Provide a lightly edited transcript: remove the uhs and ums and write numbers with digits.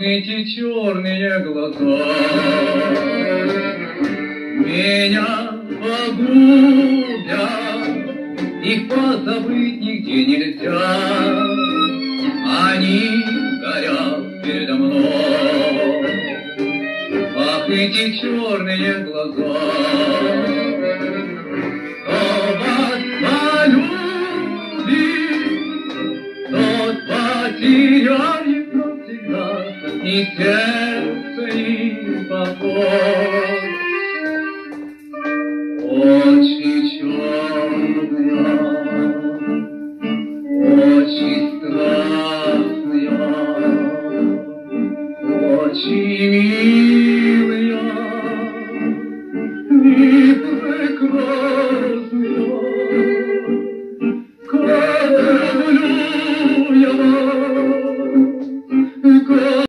эти черные глаза меня погубят, их позабыть нигде нельзя. Они горят передо мной, ах, эти черные глаза. Кто вас полюбит, тот потеряет навсегда и сердце, и покой. Очи черные, очи страстные, очи милые.